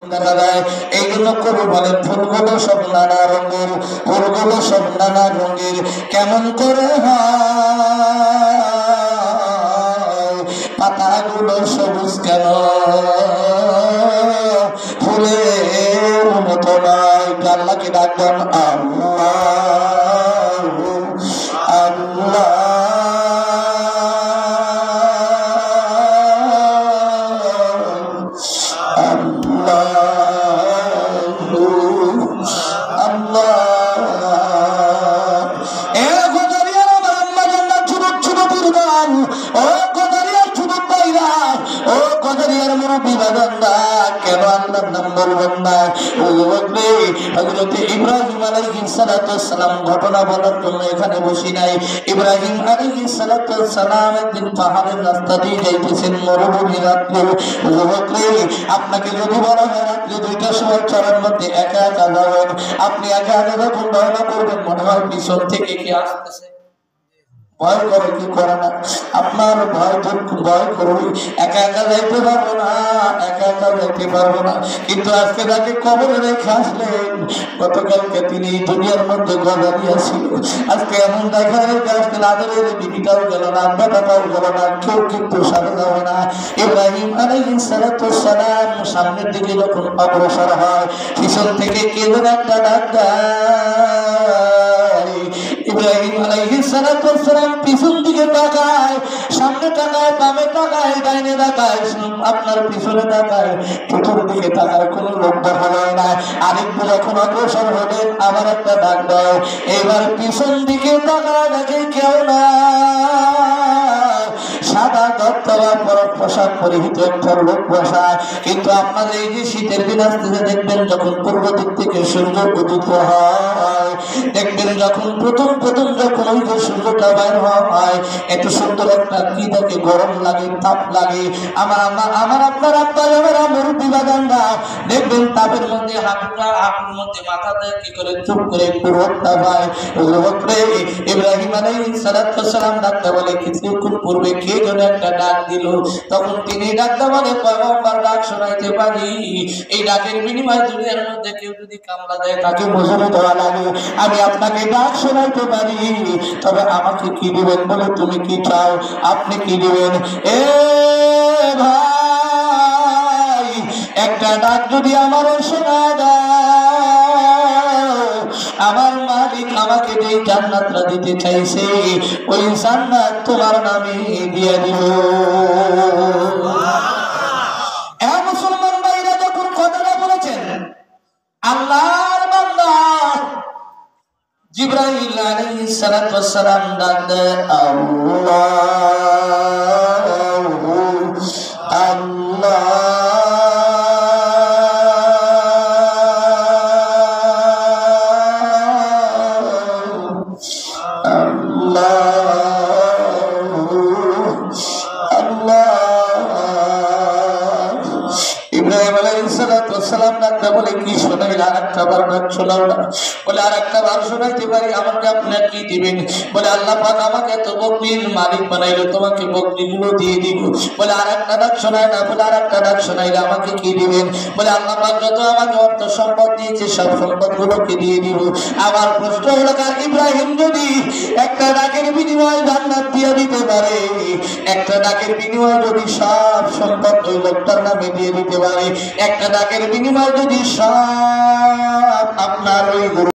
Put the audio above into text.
দেখা যায়। এই জন্য কবি বলেন ফুলগুলো সব নানা রঙের, ফুলগুলো সব নানা রঙের, কেমন করে হয় পাতাগুলো সবুজ কেন, ফুলের মতো নয়। আল্লাহকে ডাকবেন আল্লাহ আল্লাহ ঘটনা বলার জন্য এখানে বসি নাই। ইব্রাহিম আলাইহিস সালাম একদিন পাহাড়ের রাস্তা দিয়ে যাইতেছেন, মরুভূমি রাত্রে। আপনাকে যদি বলা হয় রাত্রে 2টার সময় চলার মধ্যে একা একা যাবেন, আপনি একা একা যখন রওনা করবেন মনে হয় পিছন থেকে কি আসতেছে, ভয় করে কি করে না? আপনার ভয় করবে, একা একা যাইতে পারবো না, একা একা যাইতে পারবো না। কিন্তু আজকে তাকে কবরে রেখে আসলেন, গতকালকে তিনি দুনিয়ার মধ্যে গলা দিয়েছিল। আজকে এমন দেখা রেখে আসলেন, আদরের বিবিটাও গেল না, বেটাটাও গেল না, কেউ কিন্তু সাথে যাবে না। ইব্রাহিম আলাইহিস সালাম সামনের দিকে যখন অগ্রসর হয়, পিছন থেকে কে যেন একটা ডাক দেয়। ইব্রাহিম আলাইহিস সালাম পিছন দিকে তাকায়, সামনে তাকায়, বামে তাকায়, ডাইনে তাকায়, আপনার পিছনে তাকায়, চতুর্দিকে তাকায়, কোন লোক দেখা যায় না। আরেকটু যখন অগ্রসর হবেন আবার একটা ডাক দেয়। এবার পিছন দিকে তাকায়, দেখে কেউ না, সাদা দপ্তরা পোশাক পরিহিত একটা লোক বসা। কিন্তু আপনাদের এই যে শীতের দিন আসতেছে, দেখবেন যখন পূর্ব দিক থেকে সূর্য উদিত হয়, দেখবেন যখন প্রথম যখন ওই যে সূর্যটা বাইর হয়, একটু সুন্দর একটা কি দেখে গরম লাগে, তাপ লাগে। আমার আপনার আপনারা মুরব্বী বাগানরা দেখবেন তাপের মধ্যে হাঁটুর মধ্যে মাথা দেয় কি করে, চুপ করে একটু রোদটা পায়। ইব্রাহিম আলাইহিস সালাম ডাকতে বলে, কিছুক্ষণ পূর্বে কে যেন একটা ডাক দিল। তখন তিনি ডাকতে বলে, পয়গম্বর ডাক শোনাইতে পারি। এই ডাকের বিনিময়ে দুনিয়ার মধ্যে কেউ যদি কামলা দেয় তাকে মজুরি দেওয়া লাগে। আমি আপনাকে ডাক শোনাইতে পারি, তবে আমাকে কি দিবেন বলে তুমি কি চাও, আপনি কি দিবেন? এ ভাই, একটা ডাক যদি আমারও শোনা দেয়, আমার মালিক আমাকে যে জান্নাতটা দিতে চাইছে, ওই জান্নাত তোমার নামে দিয়ে দিব। মুসলমান ভাইরা যখন কথাটা বলেছেন, আল্লাহর বান্দা জিবরাইল আলাইহিস সালাম ডাক দেয়, আল্লাহু আল্লাহ বলে কি শোনাই, আর একটা বার ডাক শোনাও না। বলে আর একটা বার শোনাইতে পারি, আমাকে আপনার কি দিবেন? বলে আল্লাহ পাক আমাকে তো বকরির মালিক বানাইলো, তোমাকে বকরিগুলো দিয়ে দিব। বলে আর একটা ডাক শোনায় না। বলে আর একটা ডাক শোনাইলে আমাকে কি দিবেন? বলে আল্লাহ পাক যত আমাকে অর্থ সম্পদ দিয়েছে সব সম্পদ গুলোকে দিয়ে দিব। আবার প্রশ্ন হলো, কার ইব্রাহিম যদি একটা ডাকের বিনিময়ে জান্নাত দিয়ে দিতে পারে, একটা ডাকের বিনিময়ে যদি সব সম্পদ ওই লোকটার নামে দিয়ে দিতে পারে, একটা ডাকের বিনিময়ে যদি সব আপনার ওই